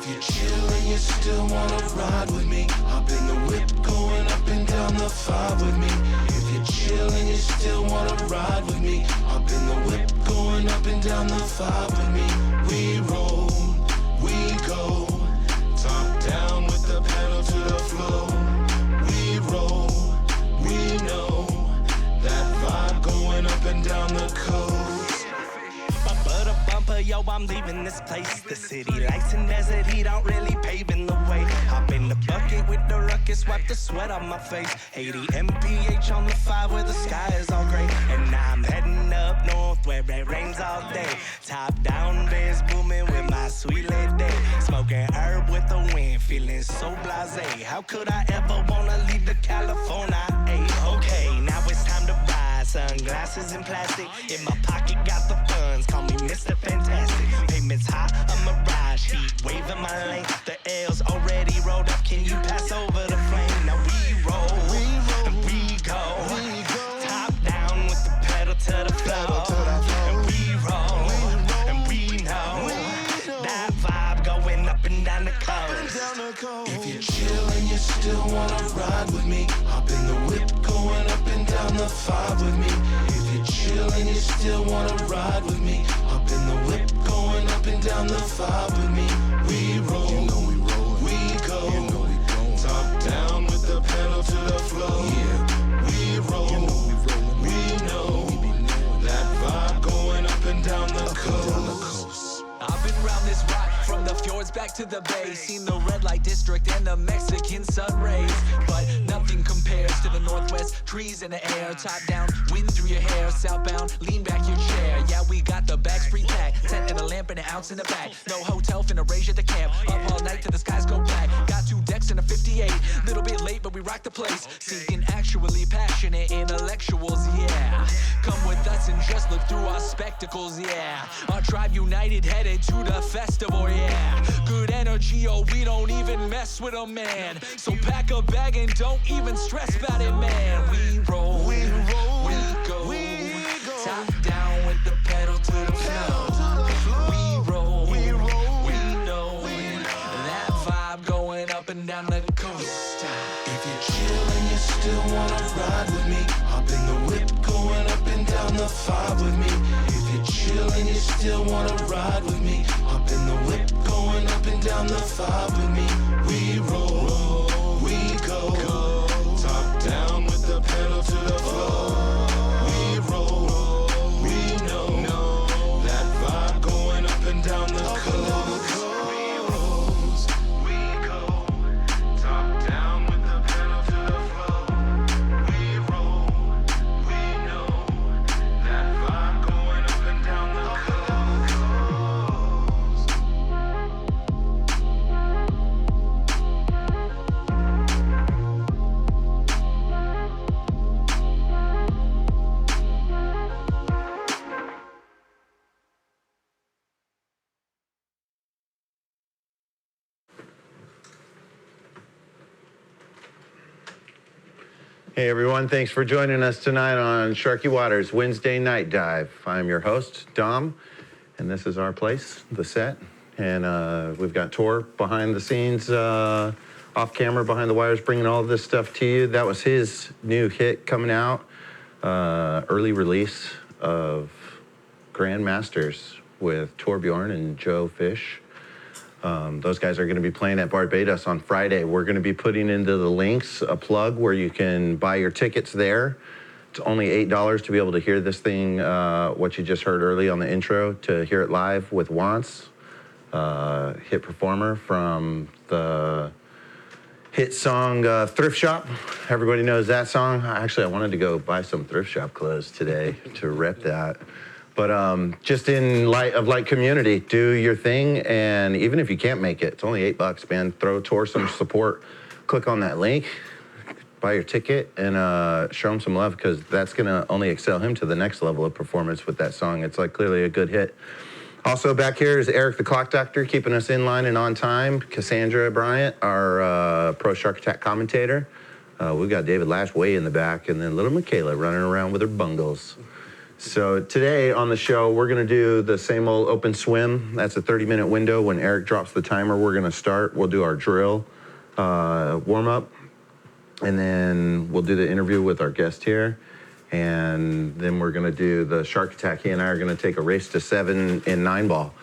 If you're chill and you still wanna ride with me, hop in the whip going up and down the 5 with me. If you're chill and you still wanna ride with me, hop in the whip going up and down the 5 with me. We roll, we go, top down with the pedal to the floor. We roll, we know that vibe going up and down the coast. Bumper, yo, I'm leaving this place. The city lights and desert heat aren't really paving the way. Hop in the bucket with the ruckus, wipe the sweat off my face. 80 mph on the 5 where the sky is all gray. And now I'm heading up north where it rains all day. Top down, bass booming with my sweet lady. Smoking herb with the wind, feeling so blasé. How could I ever wanna leave the California? Ay, okay, now it's time to buy sunglasses and plastic. In my pocket, got the funds, call me Mr. Fantastic. Payments high, a mirage, heat waving my lane. The L's already rolled up, can you pass over the flame? Now we roll, and we go. Top down with the pedal to the floor. And we roll, and we know that vibe going up and down the coast. If you're chill and you still wanna ride with me, hop in the whip going up and down the 5 with me. If you're chill and you still wanna ride with me, hop in the whip going up and down the 5 with me. We roll, you know we roll, we go, you know we go, top down with the pedal to the floor. Yeah, we roll, you know we know that vibe going up and down the coast. I've been round this rock from the fjords back to the bay. Seen the red light district and the Mexican sun rays, but nothing compares to the northwest. Trees in the air, top down, wind through your hair. Southbound, lean back your chair. Yeah, we got the bags pre-packed, tent and a lamp and an ounce in the back. No hotel, finna raise at the camp. Up all night till the skies go black. Got 2 decks and a 58. Little bit late, but we rock the place. Seeking actually passionate intellectuals, yeah. Come with us and just look through our spectacles, yeah. Our tribe united, headed to the festival, yeah. Good energy, oh, we don't even mess with a man. So pack a bag and don't even stress about it, man. We roll, we go, top down with the pedal to the floor. We roll, we know that vibe going up and down the coast. If you're chill and you still wanna ride with me, hop in the whip going up and down the 5 with me. If you're chill and you still wanna ride with me, hop in the whip going up and down the 5 with me. We roll, we go, top down with the pedal to the floor. We roll, we know that vibe going up and down the coast. We go, top down with the pedal to the floor. We roll, we know that vibe going up and down the coast. Hey everyone, thanks for joining us tonight on Sharky Waters Wednesday Night Dive. I'm your host, Dom, and this is our place, the set. And we've got Tor behind the scenes, off camera, behind the wires, bringing all of this stuff to you. That was his new hit coming out, early release of Grandmasters with Torbjorn and Joe Fish. Those guys are going to be playing at Barbados on Friday. We're going to be putting into the links a plug where you can buy your tickets there. It's only $8 to be able to hear this thing, what you just heard early on the intro, to hear it live with Wants, hit performer from the hit song Thrift Shop. Everybody knows that song. Actually, I wanted to go buy some thrift shop clothes today to rep that. But just in light of like community, do your thing, and even if you can't make it, it's only $8, man. Throw Tor some support. Click on that link, buy your ticket, and show him some love, because that's gonna only excel him to the next level of performance with that song. It's like clearly a good hit. Also back here is Eric the Clock Doctor, keeping us in line and on time. Cassandra Bryant, our pro Shark Attack commentator. We've got David Lash way in the back, and then little Michaela running around with her bungles. So today on the show, we're going to do the same old open swim. That's a 30-minute window. When Eric drops the timer, we're going to start. We'll do our drill warm-up, and then we'll do the interview with our guest here. And then we're going to do the shark attack. He and I are going to take a race to 7 and 9 ball.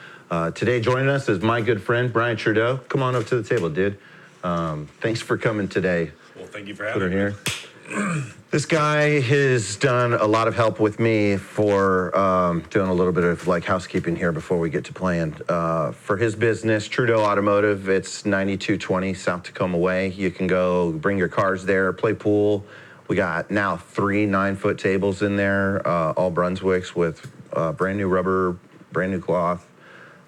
Today joining us is my good friend, Brian Trudeau. Come on up to the table, dude. Thanks for coming today. Well, thank you for having me. Here. This guy has done a lot of help with me for doing a little bit of like housekeeping here before we get to playing. For his business, Trudeau Automotive, it's 9220 South Tacoma Way. You can go bring your cars there, play pool. We got now 3 9-foot tables in there, all Brunswicks with brand new rubber, brand new cloth.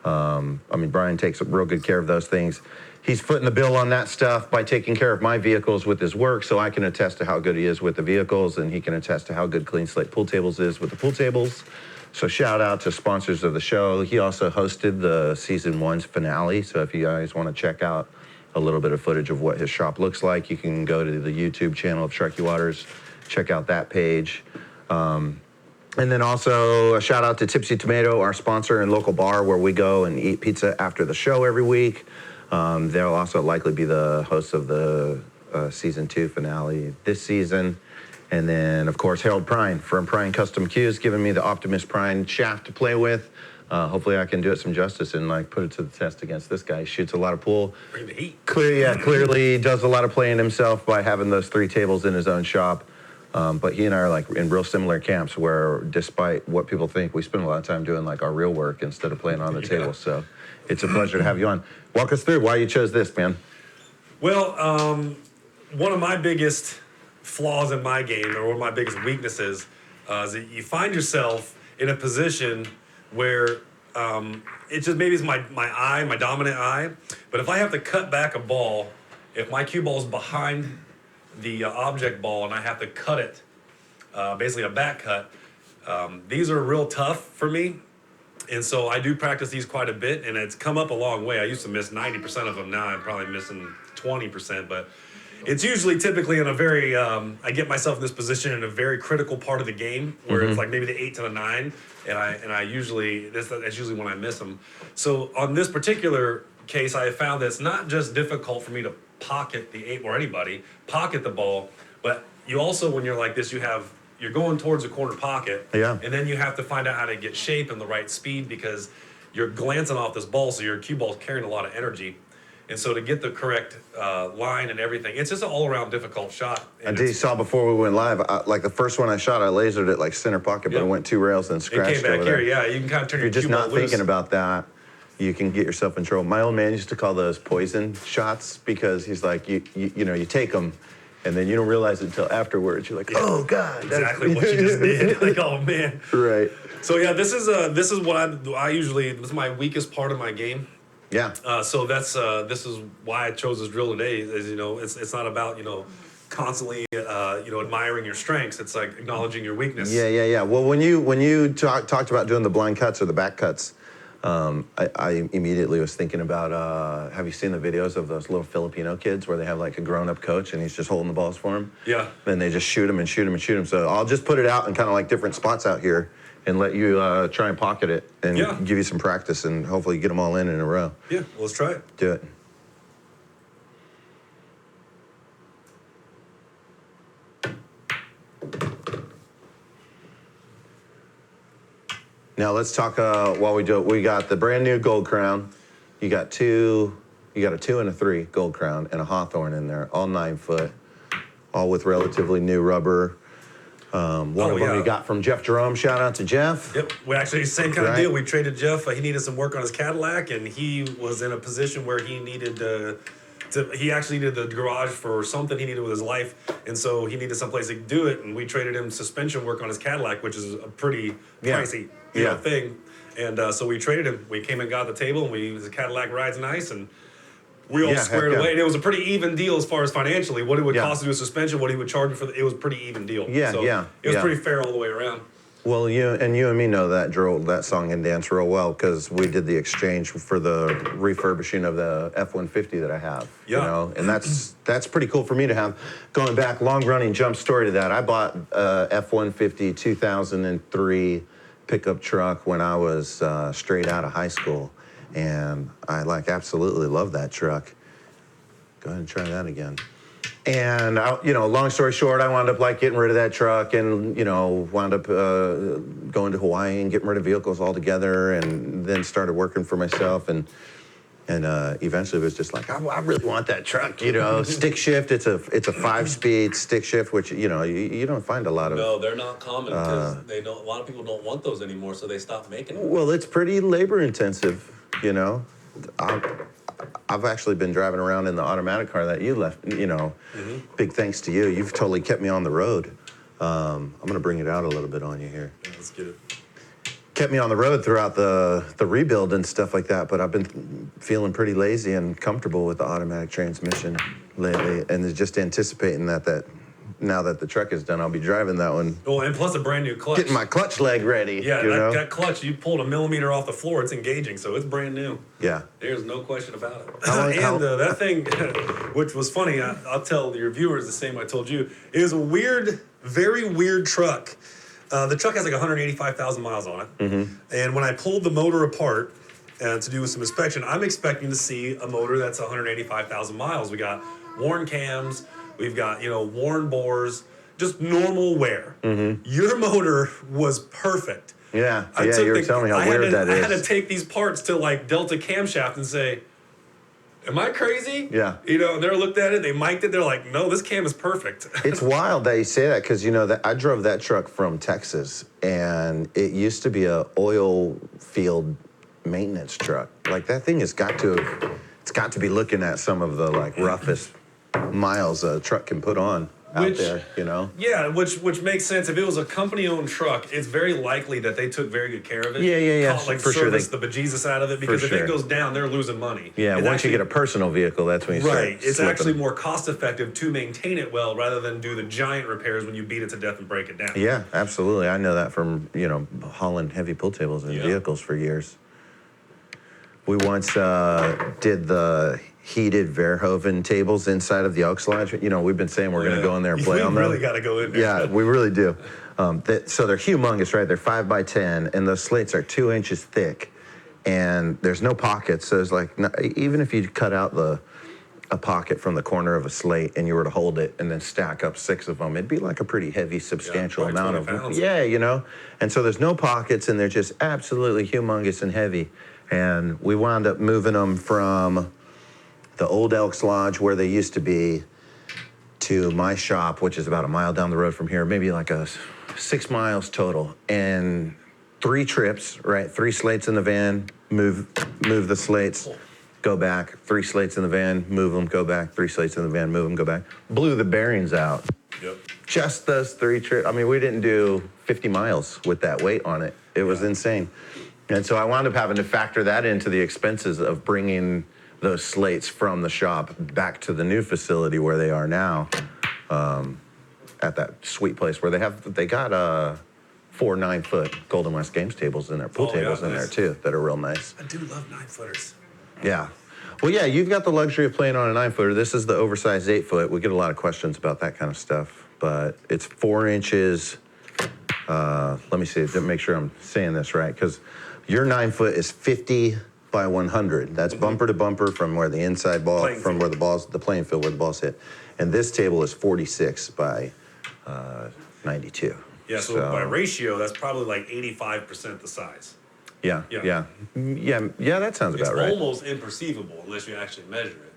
Brian takes real good care of those things. He's footing the bill on that stuff by taking care of my vehicles with his work, so I can attest to how good he is with the vehicles, and he can attest to how good Clean Slate Pool Tables is with the pool tables. So shout out to sponsors of the show. He also hosted the season 1's finale, so if you guys want to check out a little bit of footage of what his shop looks like, you can go to the YouTube channel of Sharky Waters, check out that page. And then also a shout out to Tipsy Tomato, our sponsor and local bar where we go and eat pizza after the show every week. They'll also likely be the hosts of the season 2 finale this season. And then, of course, Harold Prine from Prine Custom Cues giving me the Optimus Prine shaft to play with. Hopefully I can do it some justice and like put it to the test against this guy. He shoots a lot of pool. Bring the heat. Clearly does a lot of playing himself by having those 3 tables in his own shop. But he and I are like in real similar camps where despite what people think, we spend a lot of time doing like our real work instead of playing on the table. So it's a pleasure to have you on. Walk us through why you chose this, man. Well, one of my biggest flaws in my game, or one of my biggest weaknesses, is that you find yourself in a position where it's just maybe it's my dominant eye, but if I have to cut back a ball, if my cue ball is behind the object ball and I have to cut it, basically a back cut, these are real tough for me. And so I do practice these quite a bit, and it's come up a long way. I used to miss 90% of them. Now I'm probably missing 20%, but it's usually typically in a very, I get myself in this position in a very critical part of the game where it's like maybe the 8 to the 9, and I usually, that's usually when I miss them. So on this particular case, I have found that it's not just difficult for me to pocket the 8 or anybody, pocket the ball, but you also, when you're like this, you're going towards the corner pocket, and then you have to find out how to get shape and the right speed because you're glancing off this ball, so your cue ball's carrying a lot of energy. And so to get the correct line and everything, it's just an all-around difficult shot. And you saw before we went live, like the first one I shot, I lasered it like center pocket, but it went 2 rails and scratched it came back over here, there. yeah. You can kind of turn your If you're cue just ball not loose. thinking about that, you can get yourself in trouble. My old man used to call those poison shots because he's like, you take them, and then you don't realize it until afterwards. You're like, oh God, exactly what you just did. Like, oh man. Right. So yeah, this is what I usually, this is my weakest part of my game. Yeah. So this is why I chose this drill today. Is it's not about constantly admiring your strengths. It's like acknowledging your weakness. Yeah. Well, when you talked about doing the blind cuts or the back cuts, I immediately was thinking about, have you seen the videos of those little Filipino kids where they have like a grown-up coach and he's just holding the balls for them? Yeah. Then they just shoot them and shoot them and shoot them. So I'll just put it out in kind of like different spots out here and let you try and pocket it and give you some practice and hopefully get them all in a row. Yeah, well, let's try it. Do it. Now let's talk while we do it. We got the brand new Gold Crown. You got a 2 and a 3 Gold Crown and a Hawthorne in there, all 9 foot, all with relatively new rubber. One of them you got from Jeff Jerome. Shout out to Jeff. Yep, we actually same kind of deal. We traded Jeff. He needed some work on his Cadillac, and he was in a position where he needed he actually needed the garage for something he needed with his life, and so he needed someplace to do it. And we traded him suspension work on his Cadillac, which is a pretty pricey thing. And so we traded him. We came and got the table, and the Cadillac rides nice, and we all squared away. And it was a pretty even deal as far as financially. What it would cost to do a suspension, what he would charge me for it was a pretty even deal. It was pretty fair all the way around. Well, you and me know that song and dance real well because we did the exchange for the refurbishing of the F-150 that I have. Yeah. You know, and that's pretty cool for me to have. Going back, long-running jump story to that. I bought a F-150 2003 pickup truck when I was straight out of high school, and I absolutely love that truck. Go ahead and try that again. And, long story short, I wound up getting rid of that truck and, wound up going to Hawaii and getting rid of vehicles altogether and then started working for myself. And eventually it was just I really want that truck, stick shift. It's a 5-speed stick shift, which, you don't find a lot of. No, they're not common because a lot of people don't want those anymore, so they stopped making them. Well, it's pretty labor intensive, I've actually been driving around in the automatic car that you left, Big thanks to you. You've totally kept me on the road. I'm going to bring it out a little bit on you here. Yeah, let's get it. Kept me on the road throughout the rebuild and stuff like that, but I've been feeling pretty lazy and comfortable with the automatic transmission lately, and just anticipating that now that the truck is done, I'll be driving that one. Oh, and plus a brand new clutch. Getting my clutch leg ready. Yeah, that clutch, you pulled a millimeter off the floor, it's engaging, so it's brand new. Yeah. There's no question about it. That thing, which was funny, I'll tell your viewers the same I told you, it was a very weird truck. The truck has 185,000 miles on it. Mm-hmm. And when I pulled the motor apart to do some inspection, I'm expecting to see a motor that's 185,000 miles. We got worn cams, we've got, worn bores, just normal wear. Mm-hmm. Your motor was perfect. Yeah, you were telling me how weird that is. I had to take these parts to Delta camshaft and say, am I crazy? Yeah. They looked at it, they mic'd it, they're like, no, this cam is perfect. It's wild that you say that because, I drove that truck from Texas, and it used to be a oil field maintenance truck. That thing it's got to be looking at some of the roughest miles a truck can put on out there, Yeah, which makes sense. If it was a company-owned truck, it's very likely that they took very good care of it. Yeah. For sure. Service the bejesus out of it, because if it goes down, they're losing money. Yeah, once you get a personal vehicle, that's when you start it's slipping. actually more cost-effective to maintain it well rather than do the giant repairs when you beat it to death and break it down. Yeah, absolutely. I know that from, hauling heavy pull tables in vehicles for years. We once did the heated Verhoeven tables inside of the Elks Lodge. We've been saying we're going to go in there and play on them. We really got to go in there. Yeah, we really do. So they're humongous, right? They're 5 by 10, and the slates are 2 inches thick, and there's no pockets. So it's even if you cut out a pocket from the corner of a slate and you were to hold it and then stack up 6 of them, it'd be a pretty heavy, substantial amount of pounds. Yeah, And so there's no pockets, and they're just absolutely humongous and heavy. And we wound up moving them from the old Elks Lodge where they used to be to my shop, which is about a mile down the road from here, maybe 6 miles total. And 3 trips, right? 3 slates in the van, move the slates, go back. 3 slates in the van, move them, go back. 3 slates in the van, move them, go back. Blew the bearings out. Yep. Just those 3 trips. I mean, we didn't do 50 miles with that weight on it. It was insane. And so I wound up having to factor that into the expenses of bringing those slates from the shop back to the new facility where they are now, at that sweet place where they got 4 9-foot Golden West Games tables in there, pool tables in there too, that are real nice. I do love 9-footers. Yeah. Well, yeah, you've got the luxury of playing on a 9-footer. This is the oversized 8-foot. We get a lot of questions about that kind of stuff, but it's 4 inches. Let me see, make sure I'm saying this right, because your 9-foot is 50 by 100. That's bumper to bumper from where the inside ball, where the playing field where the ball's hit. And this table is 46 by 92. Yeah, so by ratio, that's probably 85% the size. Yeah, that sounds about right. It's almost imperceivable unless you actually measure it.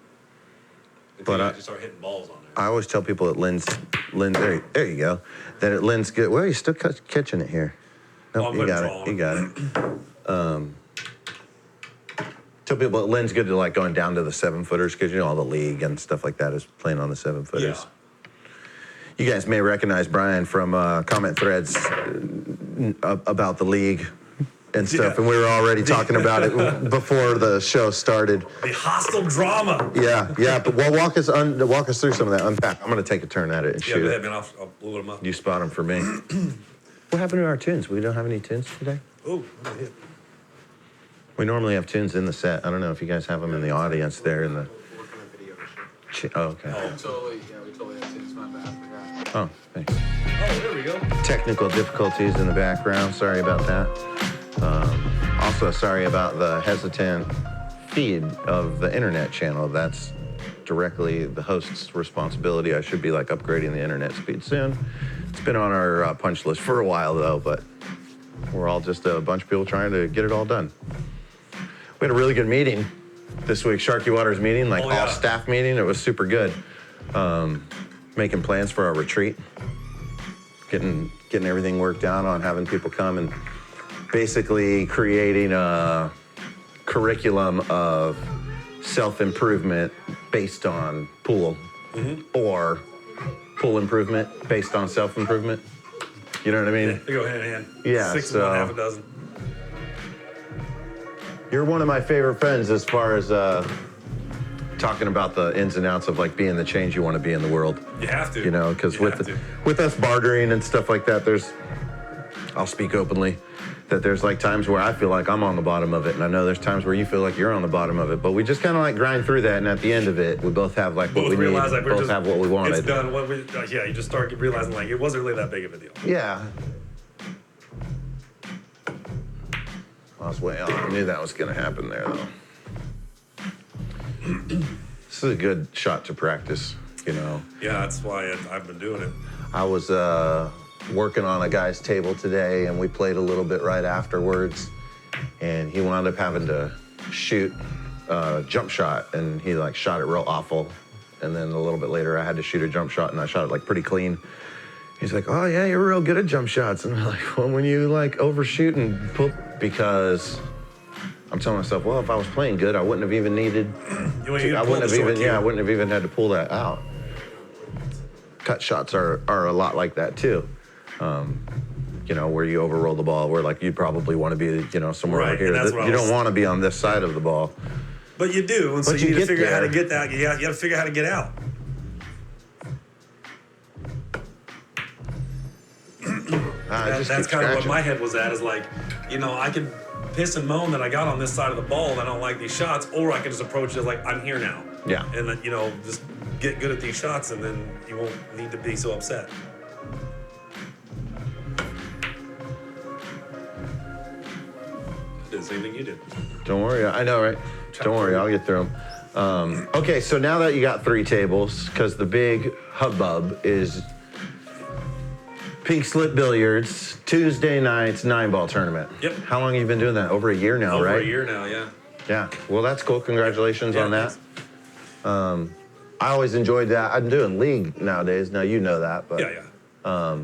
Until you actually start hitting balls on there. I always tell people it lends there you go, that it lends good. Well, you're still catching it here. Nope, you got it. Tell people it lends good to going down to the 7-footers because all the league and stuff like that is playing on the 7-footers. Yeah. You guys may recognize Brian from comment threads about the league and stuff, and we were already talking about it before the show started. The hostile drama. Yeah. But walk us through some of that. Unpack. I'm going to take a turn at it and shoot. Yeah, man, I'll blow them up. You spot them for me. What happened to our tunes? We don't have any tunes today? Oh, hit. We normally have tunes in the set. I don't know if you guys have them in the audience there in the... Oh, okay. Oh. We totally have tunes. My bad. I forgot. Oh, thanks. Oh, there we go. Technical difficulties in the background. Sorry about that. Also, sorry about the hesitant feed of the internet channel. That's directly the host's responsibility. I should be like upgrading the internet speed soon. It's been on our punch list for a while though, but we're all just a bunch of people trying to get it all done. We had a really good meeting this week, Sharky Waters meeting, like all staff meeting. It was super good. Making plans for our retreat, getting everything worked out on having people come and basically creating a curriculum of self-improvement based on pool, or pool improvement based on self-improvement. You know what I mean? Yeah, they go hand in hand. Yeah, 6 so- and 1, half a dozen. You're one of my favorite friends as far as talking about the ins and outs of like being the change you want to be in the world. You have to. You know, because You have to. with us bartering and stuff like that, I'll speak openly, that there's like times where I feel like I'm on the bottom of it, and I know there's times where you feel like you're on the bottom of it, but we just kind of like grind through that, and at the end of it, we both have like what Both we need, realize like we're both just, have what we wanted. It's done. Yeah, you just start realizing like it wasn't really that big of a deal. Yeah. I was way off. I knew that was going to happen there, though. This is a good shot to practice, you know. Yeah, that's why I've been doing it. I was working on a guy's table today, and we played a little bit right afterwards, and he wound up having to shoot a jump shot, and he like shot it real awful. And then a little bit later, I had to shoot a jump shot, and I shot it like pretty clean. He's like, "Oh yeah, you're real good at jump shots." And I'm like, "Well, when you like overshoot and pull," because I'm telling myself, well, if I was playing good, I wouldn't have even needed. You ain't I wouldn't have even. Yeah, I wouldn't have even had to pull that out. Cut shots are a lot like that too. You know, where you overroll the ball, where like you'd probably want to be, you know, somewhere Right, over here. and that's what You I was- don't want to be on this side of the ball. But you do, and so But you you need to get figure out how to there. get that. You got to figure out how to get out. That's kind of what my head was at. Is like, you know, I can piss and moan that I got on this side of the ball and I don't like these shots, or I can just approach it as like I'm here now. Yeah. And then, you know, just get good at these shots, and then you won't need to be so upset. I did the same thing you did. Don't worry. I know, right? Don't worry. I'll get through them. Okay, so now that you got 3 tables, because the big hubbub is Pink Slip Billiards, Tuesday nights, 9-ball tournament. Yep. How long have you been doing that? Over a year now, right? Over a year now, yeah. Yeah. Well, that's cool. Congratulations Yeah, on that. thanks. I always enjoyed that. I'm doing league nowadays. Now you know that, but Yeah, yeah.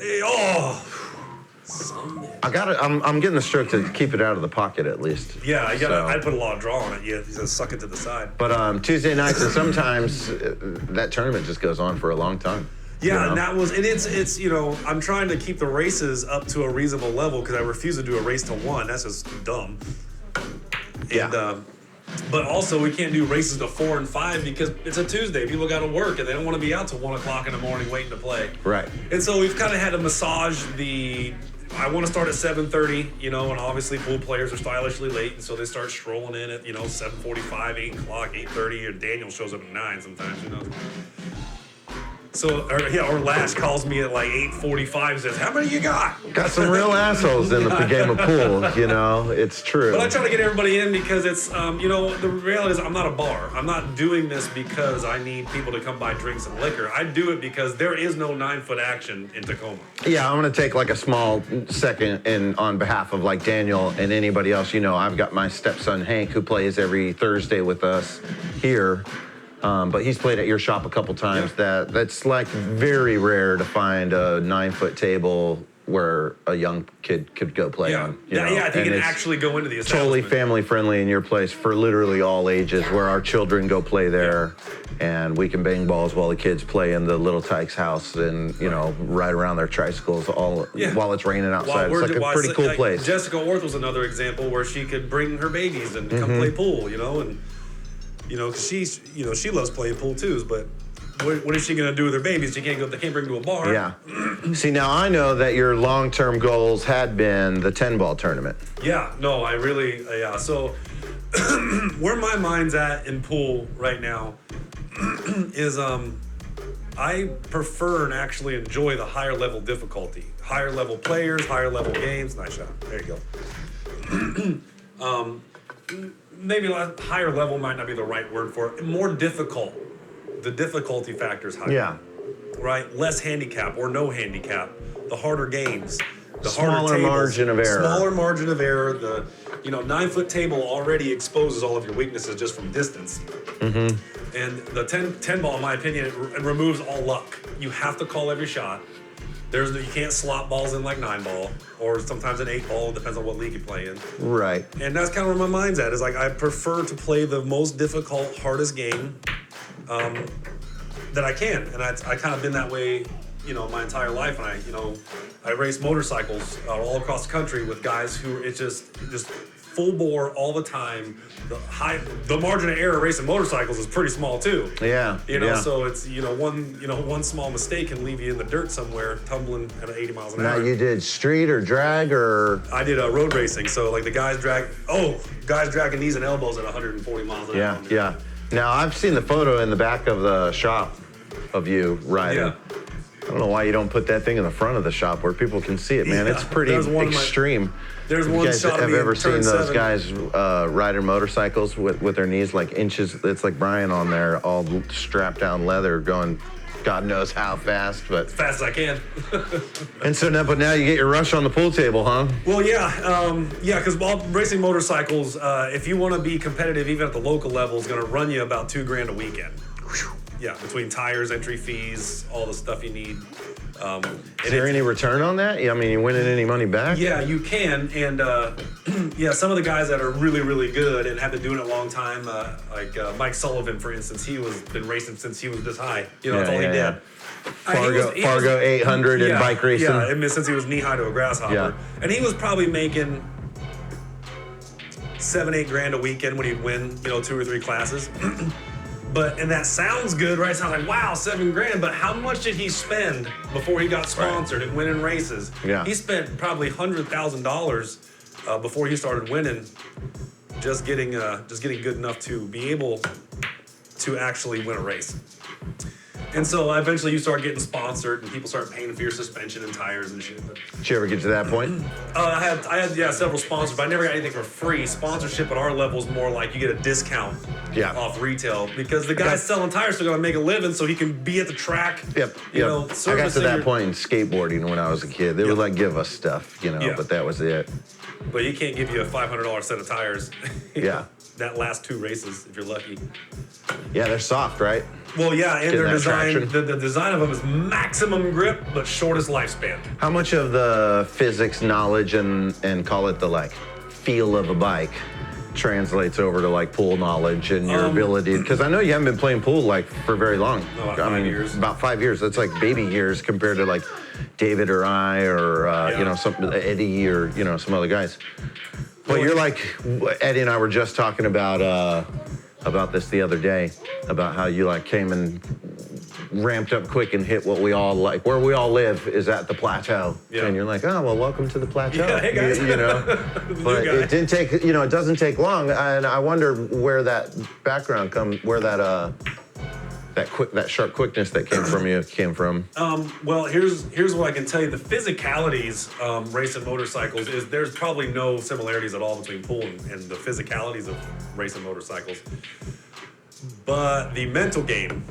Hey, oh. I'm getting the stroke to keep it out of the pocket at least. Yeah, I So- put a lot of draw on it. You just suck it to the side. But Tuesday nights, and sometimes that tournament just goes on for a long time. Yeah, you know? and that was, and it's you know, I'm trying to keep the races up to a reasonable level because I refuse to do a race to 1. That's just dumb. Yeah. And, but also we can't do races to 4 and 5 because it's a Tuesday. People got to work and they don't want to be out till 1 o'clock in the morning waiting to play. Right. And so we've kind of had to massage the. I want to start at 7:30, you know, and obviously pool players are stylishly late, and so they start strolling in at 7:45, 8 o'clock, 8:30, and Daniel shows up at 9 sometimes, you know. So, or Lash calls me at like 8:45 and says, "How many you got?" Got some real assholes in the game of pool, you know. It's true. But I try to get everybody in because it's, the reality is I'm not a bar. I'm not doing this because I need people to come buy drinks and liquor. I do it because there is no 9-foot action in Tacoma. Yeah, I'm gonna take like a small second and on behalf of like Daniel and anybody else, you know, I've got my stepson Hank who plays every Thursday with us here. But he's played at your shop a couple times. Yeah. That's like very rare to find a 9-foot table where a young kid could go play on. You know? I think And it it's actually go into the totally establishment. family friendly in your place for literally all ages, where our children go play there, and we can bang balls while the kids play in the little Tyke's house, and you know, ride around their tricycles all while it's raining outside. It's like a pretty cool place. Jessica Orth was another example where she could bring her babies and come play pool, you know, and cause she's, she loves playing pool too. But what is she gonna do with her babies? They can't bring them to a bar. Yeah. See, now I know that your long-term goals had been the 10-ball tournament. Yeah, no, I really, yeah. So where my mind's at in pool right now is I prefer and actually enjoy the higher level difficulty. Higher level players, higher level games. Nice shot. There you go. Maybe higher level might not be the right word for it. More difficult. The difficulty factor is higher. Yeah. Right? Less handicap or no handicap. The harder games. The Smaller harder tables, margin of error. Smaller margin of error. The 9-foot table already exposes all of your weaknesses just from distance. Mm-hmm. And the 10 ball, in my opinion, it removes all luck. You have to call every shot. You can't slot balls in like 9 ball or sometimes an 8 ball. It depends on what league you play in. Right. And that's kind of where my mind's at. Is like I prefer to play the most difficult, hardest game that I can, and I kind of been that way, my entire life. And I race motorcycles all across the country with guys who it's just full bore all the time. The margin of error racing motorcycles is pretty small too. Yeah. So it's one small mistake can leave you in the dirt somewhere, tumbling at 80 miles an hour. Now you did street or drag or? I did road racing, so like the guys dragging knees and elbows at 140 miles an hour. Yeah. Now I've seen the photo in the back of the shop of you riding. Yeah. I don't know why you don't put that thing in the front of the shop where people can see it, man. Yeah, It's pretty extreme. There's You one guys shot of have me ever in turn seen those 7. guys riding motorcycles with their knees like inches? It's like Brian on there, all strapped down leather, going God knows how fast, but Fast as I can. and so now, but now you get your rush on the pool table, huh? Well, yeah, because racing motorcycles, if you want to be competitive, even at the local level, is going to run you about $2,000 a weekend. Yeah, between tires, entry fees, all the stuff you need. Is there any return on that? I mean, you winning any money back? Yeah, you can, and some of the guys that are really, really good and have been doing it a long time, like Mike Sullivan, for instance, been racing since he was this high. That's all he did. Fargo 800 and bike racing. Yeah, I mean, since he was knee high to a grasshopper, and he was probably making $7-8 a weekend when he'd win, 2 or 3 classes. And that sounds good, right? It sounds like, wow, $7,000. But how much did he spend before he got sponsored and winning races? Yeah. He spent probably $100,000 before he started winning, just getting good enough to be able to actually win a race. And so eventually you start getting sponsored and people start paying for your suspension and tires and shit. Did you ever get to that point? I had several sponsors, but I never got anything for free. Sponsorship at our level is more like you get a discount off retail because the guy's selling tires still gonna make a living so he can be at the track. Yep. I got to that point in skateboarding when I was a kid. They would like give us stuff, but that was it. But he can't give you a $500 set of tires. Yeah. That last 2 races, if you're lucky. Yeah, they're soft, right? Well, yeah, and Getting their that design, traction. the design of them is maximum grip, but shortest lifespan. How much of the physics knowledge and call it the like feel of a bike translates over to like pool knowledge and your ability? Because I know you haven't been playing pool like for very long. About 5 years. About 5 years. That's like baby years compared to like David or I or some Eddie or some other guys. But you're like Eddie and I were just talking about this the other day about how you like came and ramped up quick and hit what we all like. Where we all live is at the plateau, and you're like, oh well, welcome to the plateau. Yeah, hey guys. But it didn't take. It doesn't take long, and I wonder where that background where that that sharp quickness that came from. Well, here's what I can tell you. The physicalities racing motorcycles is there's probably no similarities at all between pool and the physicalities of racing motorcycles. But the mental game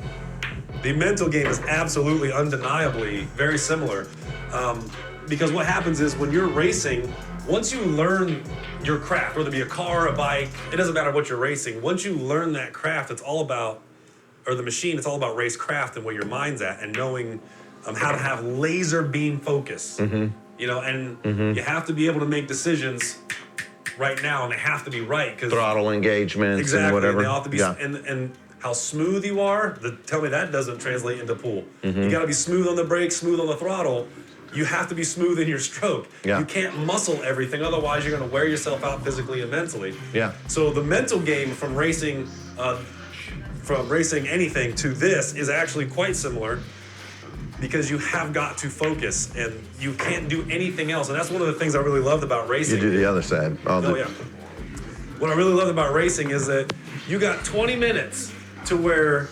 is absolutely undeniably very similar. Because what happens is when you're racing, once you learn your craft, whether it be a car, a bike, it doesn't matter what you're racing. Once you learn that craft, it's all about it's all about race craft and where your mind's at and knowing how to have laser beam focus. And you have to be able to make decisions right now, and they have to be right. Cause throttle engagements and whatever. They have to be, and how smooth you are, tell me that doesn't translate into pool. You gotta be smooth on the brakes, smooth on the throttle. You have to be smooth in your stroke. Yeah. You can't muscle everything, otherwise you're gonna wear yourself out physically and mentally. Yeah. So the mental game from racing anything to this is actually quite similar. because you have got to focus and you can't do anything else. And that's one of the things I really loved about racing. You do the other side. Yeah. What I really loved about racing is that you got 20 minutes to where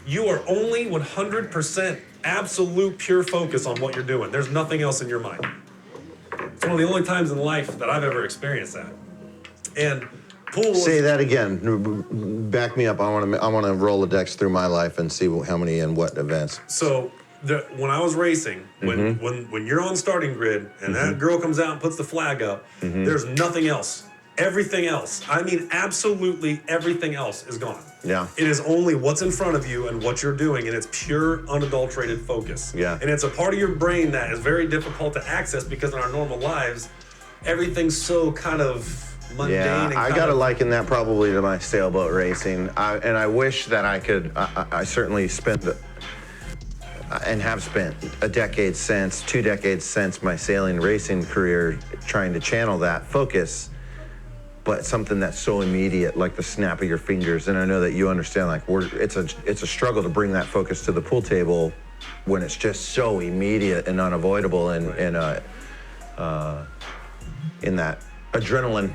you are only 100% absolute pure focus on what you're doing. There's nothing else in your mind. It's one of the only times in life that I've ever experienced that. And pool. Say that again. Back me up. I want to Rolodex through my life and see how many and what events. So when I was racing, when you're on starting grid and that girl comes out and puts the flag up, there's nothing else. Everything else, I mean absolutely everything else is gone. Yeah. It is only what's in front of you and what you're doing, and it's pure, unadulterated focus. Yeah. And it's a part of your brain that is very difficult to access because in our normal lives, everything's so kind of mundane. Yeah, and I gotta liken that probably to my sailboat racing. And I wish that I could, I certainly spent and have spent a decade since, 2 decades since my sailing racing career trying to channel that focus. But something that's so immediate, like the snap of your fingers, and I know that you understand. Like it's a struggle to bring that focus to the pool table when it's just so immediate and unavoidable, and in that adrenaline,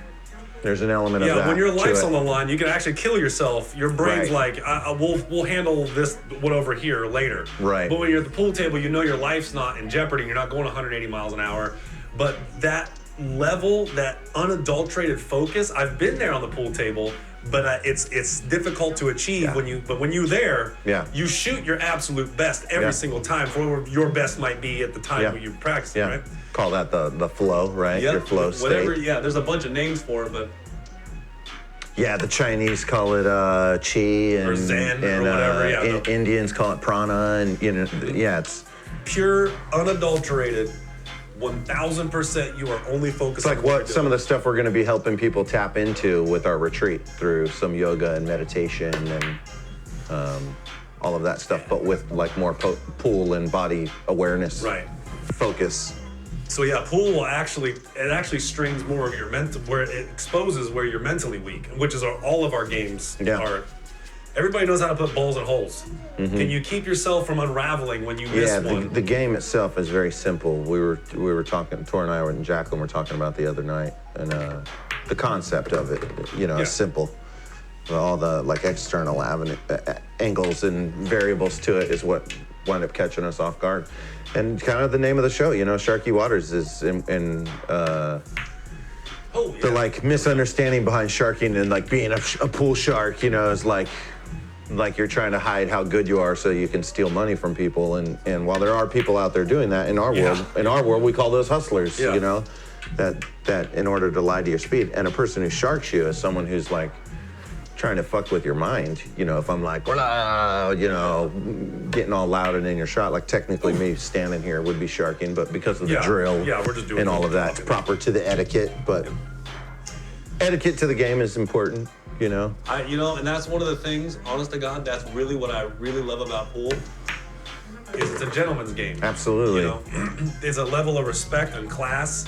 there's an element of that. Yeah, when your life's to on the line, you can actually kill yourself. Your brain's Right. like, we'll handle this one over here later. Right. But when you're at the pool table, you know your life's not in jeopardy. You're not going 180 miles an hour. But that level, that unadulterated focus, I've been there on the pool table, but it's difficult to achieve when you're there. Yeah. You shoot your absolute best every single time for where your best might be at the time when you're practicing, right? Call that the flow, right? Yep. Your flow state. Whatever. Yeah, there's a bunch of names for it, but Yeah, the Chinese call it qi, and Zen or whatever. Yeah, Indians call it prana, and it's pure, unadulterated. 1000% you are only focused it's like on what some of the stuff we're going to be helping people tap into with our retreat through some yoga and meditation and all of that stuff, but with like more pool and body awareness, focus. So yeah, pool will actually strains more of your mental, where it exposes where you're mentally weak, which is all of our games are. Everybody knows how to put balls in holes. Can you keep yourself from unraveling when you miss one? The game itself is very simple. We were talking, Tor and I and Jacqueline were talking about the other night, and the concept of it, is simple. All the like external angles and variables to it is what wound up catching us off guard. And kind of the name of the show, Sharky Waters is in the like misunderstanding behind sharking and like being a pool shark, is like you're trying to hide how good you are so you can steal money from people. And while there are people out there doing that in our world, we call those hustlers, that in order to lie to your speed. And a person who sharks you is someone who's like trying to fuck with your mind. If I'm like, getting all loud and in your shot, like technically me standing here would be sharking, but because of the drill we're just doing and all of that, it's proper to the etiquette, but etiquette to the game is important, and that's one of the things, honest to God, that's really what I really love about pool, is it's a gentleman's game. Absolutely. It's a level of respect and class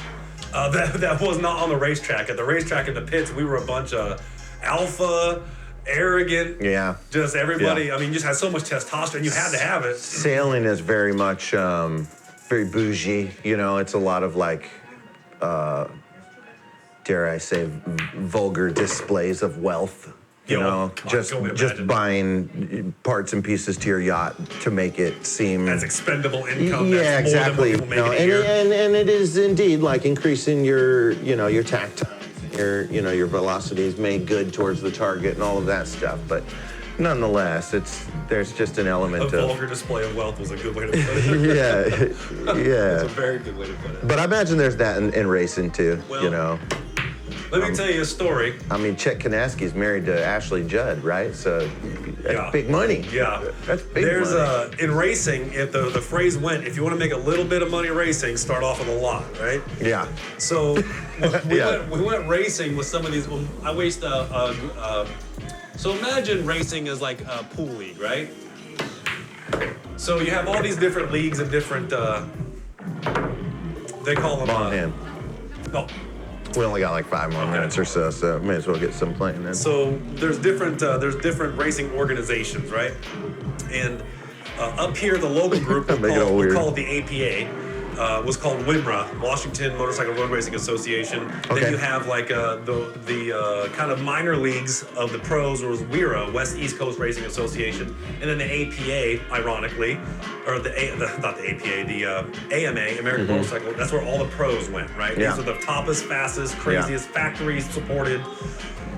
that was not on the racetrack. At the racetrack in the pits, we were a bunch of alpha, arrogant, just everybody. I mean, you just had so much testosterone, you had to have it. Sailing is very much very bougie, it's a lot of like dare I say vulgar displays of wealth, just buying parts and pieces to your yacht to make it seem as expendable income. Yeah, exactly. And it is indeed like increasing your tact time. Your velocity is made good towards the target and all of that stuff, but nonetheless, there's just an element of vulgar display of wealth was a good way to put it. It's a very good way to put it. But I imagine there's that in racing too. Well, let me tell you a story. I mean, Chet Kanaski's married to Ashley Judd, right? So that's big money. Yeah, that's big money. In racing, if the phrase went, if you want to make a little bit of money racing, start off with a lot, right? Yeah. So we went racing with some of these. I raced so imagine racing as like a pool league, right? So you have all these different leagues and different. They call them. Ball in hand. No. We only got like 5 more minutes or so may as well get some playing then. So there's different racing organizations, right? And Up here, the local group, Make it all we weird. call it the APA, was called WMRA, Washington Motorcycle Road Racing Association. Okay. Then you have like the kind of minor leagues of the pros, was WERA, West East Coast Racing Association, and then the APA, ironically, or not the APA, the AMA, American Motorcycle. That's where all the pros went, right? Yeah. These are the toppest, fastest, craziest factories supported.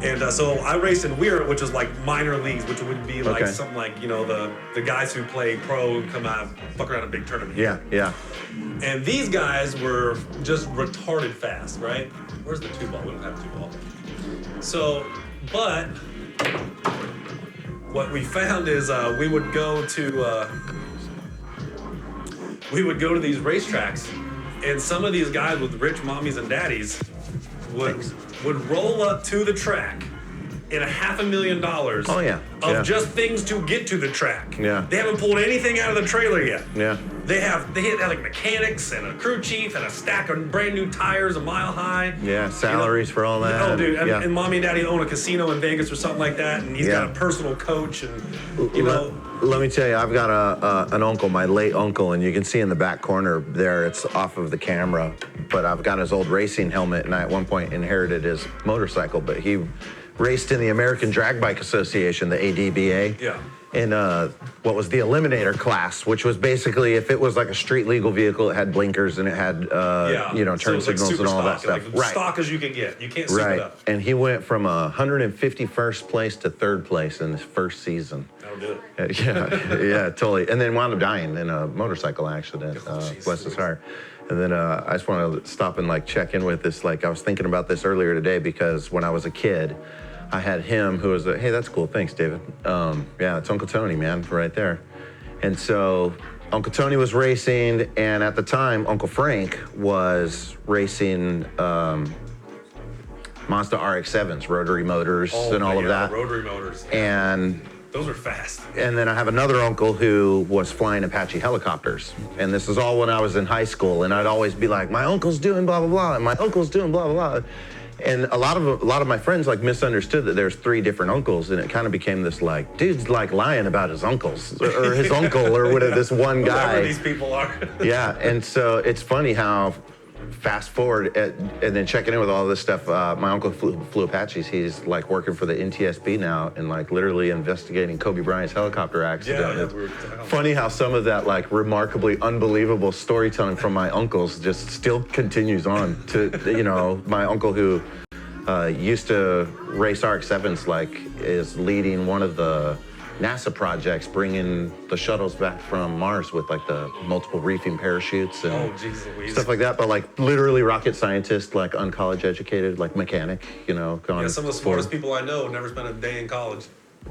And so I raced in WERA, which is like minor leagues, which would be like Okay. something like, you know, the guys who play pro and come out and fuck around a big tournament. Yeah, yeah. And these guys were just retarded fast, right? Where's the two ball? We don't have two ball. So, but what we found is we would go to these racetracks, and some of these guys with rich mommies and daddies would roll up to the track in $500,000 Oh, yeah. of Yeah. just things to get to the track. Yeah. They haven't pulled anything out of the trailer yet. Yeah. They have like mechanics and a crew chief and a stack of brand new tires a mile high. Yeah, salaries for all that. Oh, dude, Yeah. and mommy and daddy own a casino in Vegas or something like that, and he's got a personal coach, and you know. Let me tell you, I've got an uncle, my late uncle, and you can see in the back corner there, it's off of the camera, but I've got his old racing helmet, and I at one point inherited his motorcycle, but he raced in the American Drag Bike Association, the ADBA. Yeah. In what was the Eliminator class, which was basically, if it was like a street legal vehicle, it had blinkers and it had, you know, So turn it's like signals super and all that stock, stuff. like stock as you can get. You can't soup it Right. up. And he went from 151st place to 3rd place in his first season. That'll do it. Yeah, totally. And then wound up dying in a motorcycle accident. Bless his heart. And then I just want to stop and like check in with this. Like I was thinking about this earlier today because when I was a kid, I had him who was hey, that's cool. Thanks, David. Yeah, it's Uncle Tony, man, right there. And so Uncle Tony was racing, and at the time, Uncle Frank was racing Mazda RX-7s, rotary motors, and all of that. Rotary motors. And Those are fast. and then I have another uncle who was flying Apache helicopters. And this is all when I was in high school. And I'd always be like, my uncle's doing blah, blah, blah. And my uncle's doing blah, blah, blah. And a lot of my friends like misunderstood that there's 3 different uncles. And it kind of became this like, dude's like lying about his uncles or his uncle or whatever, this one guy. Whoever these people are. Yeah. And so it's funny how fast forward and then checking in with all this stuff, my uncle flew Apaches. He's like working for the NTSB now and like literally investigating Kobe Bryant's helicopter accident. Yeah, It's we were- funny how some of that like remarkably unbelievable storytelling from my uncles just still continues on to, you know, my uncle who used to race RX-7s like is leading one of the NASA projects bringing the shuttles back from Mars with like the multiple reefing parachutes and Oh, Jesus Louise. stuff like that, but like literally rocket scientist, like uncollege educated, like mechanic, you know. Yeah, some of the smartest people I know never spent a day in college.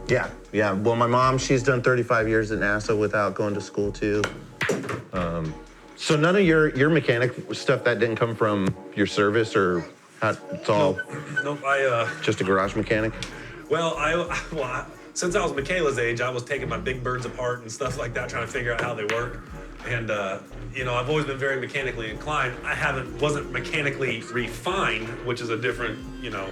Yeah, yeah. Well, my mom, she's done 35 years at NASA without going to school too. So none of your mechanic stuff that didn't come from your service or how, it's all Nope, just a garage mechanic? since I was Michaela's age, I was taking my big birds apart and stuff like that, trying to figure out how they work. And you know, I've always been very mechanically inclined. Wasn't mechanically refined, which is a different, you know,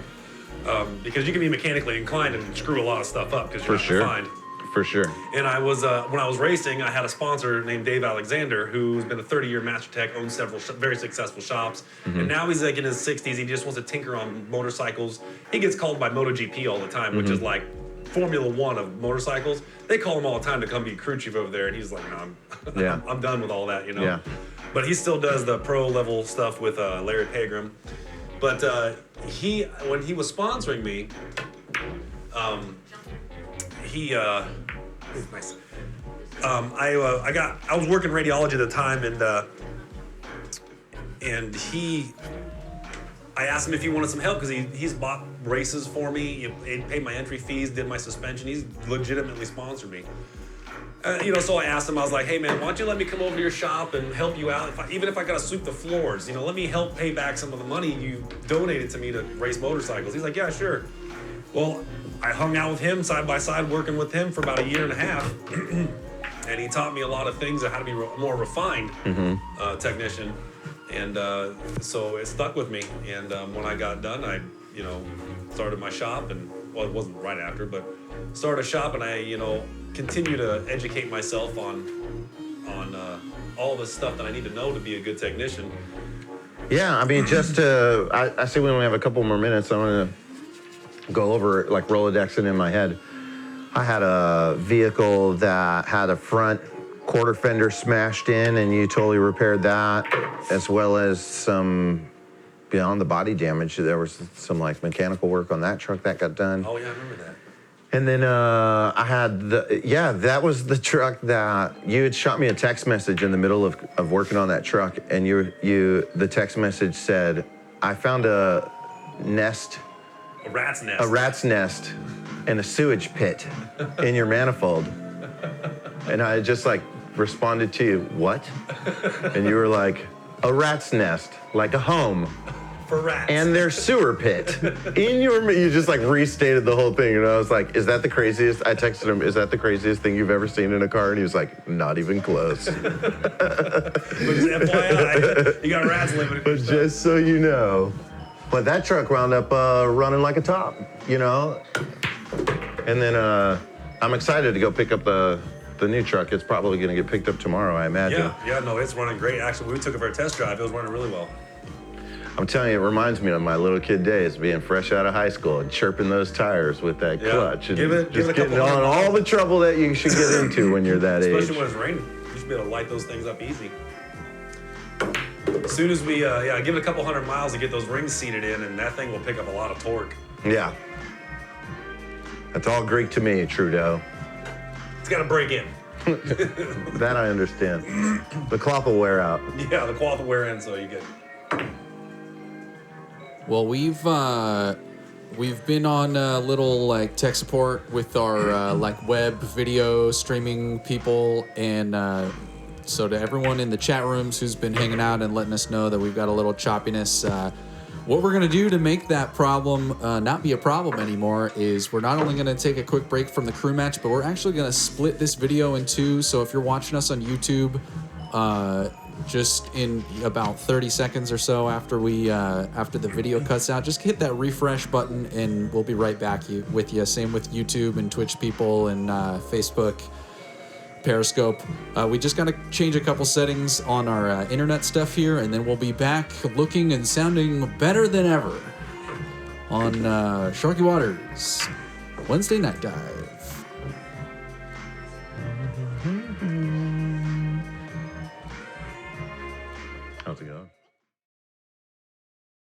because you can be mechanically inclined and screw a lot of stuff up because you're not refined. For sure. And I was when I was racing, I had a sponsor named Dave Alexander, who's been a 30-year master tech, owns several very successful shops, and now he's like in his 60s. He just wants to tinker on motorcycles. He gets called by MotoGP all the time, which is like Formula One of motorcycles. They call him all the time to come be crew chief over there, and he's like, no, Yeah. I'm done with all that, you know. Yeah. But he still does the pro level stuff with Larry Pegram. But when he was sponsoring me, nice. I was working radiology at the time, and I asked him if he wanted some help because he's bought races for me. He paid my entry fees, did my suspension. He's legitimately sponsored me. You know, so I asked him. I was like, "Hey, man, why don't you let me come over to your shop and help you out? Even if I gotta sweep the floors, you know, let me help pay back some of the money you donated to me to race motorcycles." He's like, "Yeah, sure." Well, I hung out with him side by side, working with him for about a year and a half, and he taught me a lot of things on how to be a more refined technician. And so it stuck with me. And when I got done, I, started my shop, and well, it wasn't right after, but started a shop, and I, continue to educate myself on all the stuff that I need to know to be a good technician. Yeah, I mean, just to, I see we only have a couple more minutes. I want to go over, like, Rolodexing in my head. I had a vehicle that had a front quarter fender smashed in, and you totally repaired that, as well as some beyond the body damage. There was some, like, mechanical work on that truck that got done. Oh, yeah, I remember that. And then I had that was the truck that you had shot me a text message in the middle of working on that truck, and the text message said, I found a nest. A rat's nest. A rat's nest in a sewage pit in your manifold. And I just like responded to you, what? And you were like, a rat's nest, like a home. For rats. And their sewer pit. You just like restated the whole thing. And I was like, is that the craziest? I texted him, is that the craziest thing you've ever seen in a car? And he was like, not even close. But just FYI, you got rats living in your But stuff. just so you know. But that truck wound up running like a top, And then I'm excited to go pick up the new truck. It's probably going to get picked up tomorrow, I imagine. Yeah, no, it's running great. Actually, we took it for a test drive. It was running really well. I'm telling you, it reminds me of my little kid days, being fresh out of high school and chirping those tires with that clutch. And Give it a couple getting on hundred all the trouble that you should get into when you're that age. Especially when it's raining. You should be able to light those things up easy. As soon as we, give it a couple hundred miles to get those rings seated in, and that thing will pick up a lot of torque. Yeah. That's all Greek to me, Trudeau. It's got to break in. That I understand. The cloth will wear out. Yeah, the cloth will wear in, so you get... Well, we've been on a little like tech support with our like web video streaming people, and so to everyone in the chat rooms who's been hanging out and letting us know that we've got a little choppiness, what we're gonna do to make that problem not be a problem anymore is we're not only gonna take a quick break from the crew match, but we're actually gonna split this video in two. So if you're watching us on YouTube, just in about 30 seconds or so after the video cuts out, just hit that refresh button and we'll be right back with you. Same with YouTube and Twitch people and Facebook, Periscope. We just got to change a couple settings on our internet stuff here, and then we'll be back looking and sounding better than ever on Sharky Waters Wednesday Night Dive.